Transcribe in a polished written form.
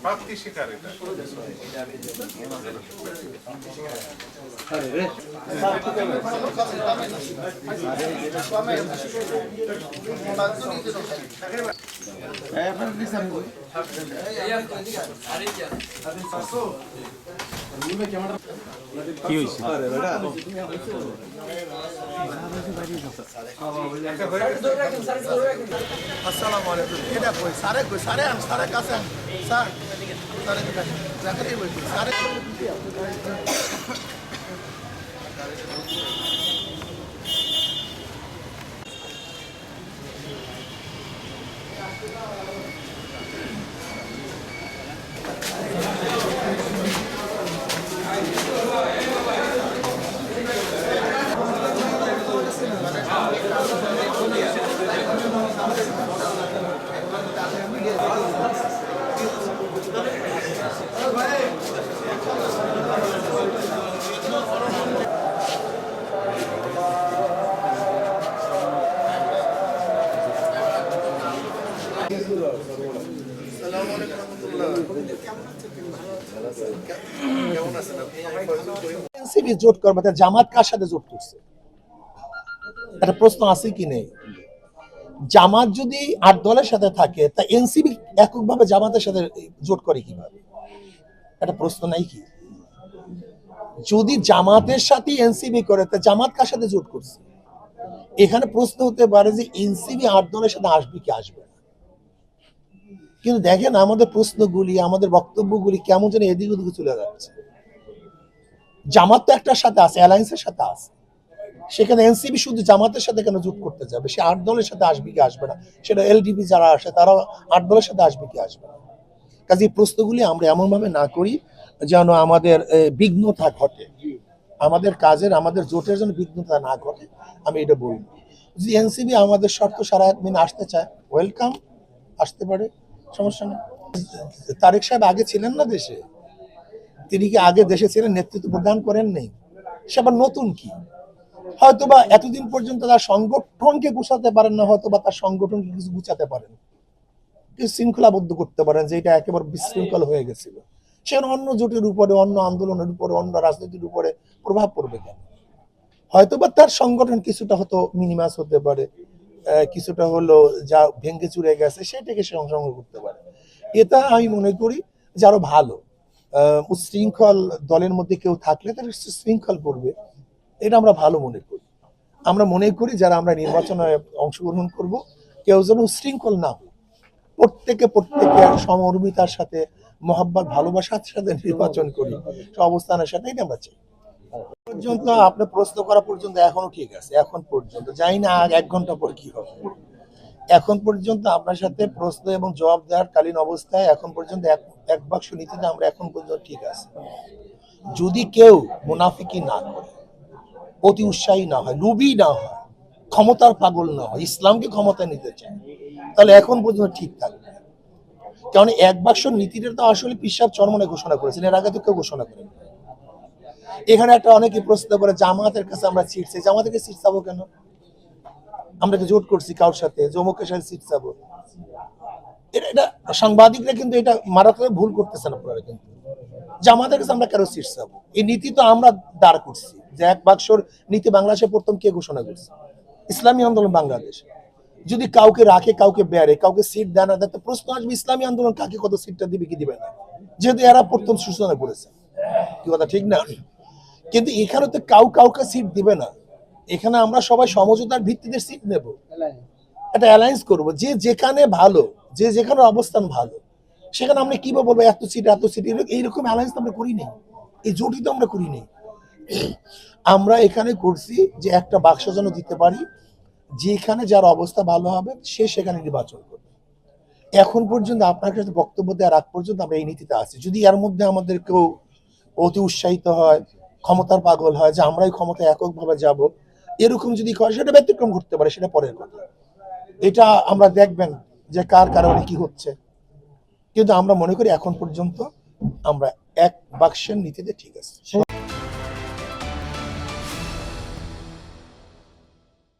প্রাপ্তি শিকার এটা কি হয়েছে? আসসালামু আলাইকুম। এটা কই সারে সারে কাছে স্যার সারে জাকারি বই সারে এনসিপি জোট করবে, জামাত কার সাথে জোট করছে? একটা প্রশ্ন আছে কি নেই? জামাত যদি ৮ দলের সাথে থাকে তা এনসিপি এককভাবে জামাতের সাথে জোট করে কিভাবে? একটা প্রশ্ন নাই কি? যদি জামাতের সাথে এনসিপি করে তা জামাত কার সাথে জোট করছে? এখানে প্রশ্ন হতে পারে যে এনসিপি ৮ দলের সাথে আসবে কি আসবে না। কিন্তু দেখেন আমাদের প্রশ্নগুলি, আমাদের বক্তব্যগুলি কেমন যেন এদিক ওদিকে চলে যাচ্ছে। জামাত তো একটার সাথে আছে, অ্যালায়েন্সের সাথে আছে, সেখানে এনসিপি শুধু জামাতের সাথে কেন জোট করতে যাবে? সে ৮ দলের সাথে আসবে কি আসবে না, সেটা এলডিপি যারা আসে তারা ৮ দলের সাথে আসবে কি আসবে না। কাজে এই প্রশ্নগুলি আমরা এমন ভাবে না করি যেন আমাদের বিঘ্নতা ঘটে, আমাদের কাজের আমাদের জোটের জন্য বিঘ্নতা না ঘটে। আমি এটা বলবো, যদি এনসিপি আমাদের শর্ত সারায়াত মেনে আসতে চায়, ওয়েলকাম, আসতে পারে, সমস্যা নেই। তারেক সাহেব আগে ছিলেন না দেশে? তিনি কি আগে দেশে ছিলেন, নেতৃত্ব প্রদান করেন নেই? সে আবার নতুন কি? হয়তোবা এতদিন পর্যন্ত তার সংগঠনকে গুছাতে পারেন না, হয়তোবা তার সংগঠনকে কিছু গুছাতে পারেন, কিছু শৃঙ্খলাবদ্ধ করতে পারেন, যে এটা একেবারে বিশৃঙ্খল হয়ে গেছিল। সেখানে অন্য জোটের উপরে, অন্য আন্দোলনের উপরে, অন্য রাজনীতির উপরে প্রভাব পড়বে কেন? হয়তোবা তার সংগঠন কিছুটা হয়তো মিনিমাস হতে পারে, কিছুটা হলো যা ভেঙ্গে চুরে গেছে সেটাকে সে অংশগ্রহণ করতে পারে। এটা আমি মনে করি যে আরো ভালো উচ্ছৃঙ্খল দলের মধ্যে কেউ থাকলে তারা শৃঙ্খল করবে, এটা আমরা ভালো মনে করি। আমরা মনে করি যারা আমরা নির্বাচনে অংশগ্রহণ করব কেউ যেন উচ্ছৃঙ্খল না হয়, প্রত্যেকে সমর্মিতার সাথে, মহব্বত ভালোবাসার সাথে নির্বাচন করি, অবস্থানের সাথে, এটা আমরা চাই। পর্যন্ত আপনি প্রশ্ন করা পর্যন্ত এখনো ঠিক আছে, এখন পর্যন্ত জানি না 1 ঘন্টা পর কি হবে। এখন পর্যন্ত আপনার সাথে প্রশ্ন এবং জবাব দেওয়ার কালীন অবস্থায় এখন পর্যন্ত এক বাক্স নীতিতে আমরা এখন পর্যন্ত ঠিক আছে। যদি কেউ মুনাফিকি না করে, অতি উৎসাহী না হয়, লুবি না হয়, ক্ষমতার পাগল না হয়, ইসলামকে ক্ষমতায় নিতে চায়, তাহলে এখন পর্যন্ত ঠিক থাকবে। কারণ 1 বাক্স নীতিটা তো আসলে পীর সাহেব চরমনে ঘোষণা করেছেন, এর আগে তো কেউ ঘোষণা করেন। এখানে একটা অনেকে প্রশ্ন করে জামাতের কাছে আমরা সিট চাই, জামাতের কাছে সিট চাবো কেন? আমরা কি জোট করছি কারোর সাথে জমকের সাথে সিট চাবো? এটা সাংবাদিকরা কিন্তু এটা মারাত্মক ভুল করতেছেন আপনারা। কিন্তু জামাতের কাছে আমরা কেন সিট চাবো? এই নীতি তো আমরা দাঁড় করছি, যে 1 বাক্সর নীতি বাংলাদেশে প্রথম কে ঘোষণা করছে? ইসলামী আন্দোলন বাংলাদেশ। যদি কাউকে রাখে, কাউকে বেড়ে, কাউকে সিট দেয় না, তো প্রশ্ন আসবে ইসলামী আন্দোলন কাকে কত সিটটা দিবে কি দিবে না, যেহেতু এরা প্রথম সূচনা করেছে। কি কথা ঠিক না? কিন্তু এখানে তো কাউকে সিট দিবে না, এখানে আমরা সবাই সমঝোতার ভিত্তিতে সিট নেব, একটা অ্যালায়েন্স করব, যে যেখানে ভালো, যে যেখানে অবস্থান ভালো, সেখানে আমরা কিভাবে বলবো এত সিট এইরকম অ্যালায়েন্স আমরা করি নেই, এই জোটই তো আমরা করি নেই। আমরা এখানে করছি যে একটা বাক্স যেন দিতে পারি, যেখানে যার অবস্থা ভালো হবে সে সেখানে নির্বাচন করবে। এখন পর্যন্ত আপনার কাছে বক্তব্য দেওয়ার আগ পর্যন্ত আমরা এই নীতিতে আছি। যদি এর মধ্যে আমাদের কেউ অতি উৎসাহিত হয়, ক্ষমতার পাগল হয়, যে আমরাই ক্ষমতায় এককভাবে যাব, এরকম যদি করে, সেটা ব্যতিক্রম করতে পারে, সেটা পরের কথা। এটা আমরা দেখবেন যে কার কারণে কি হচ্ছে। কিন্তু আমরা মনে করি এখন পর্যন্ত আমরা 1 বাক্সের নীতিতে ঠিক আছে।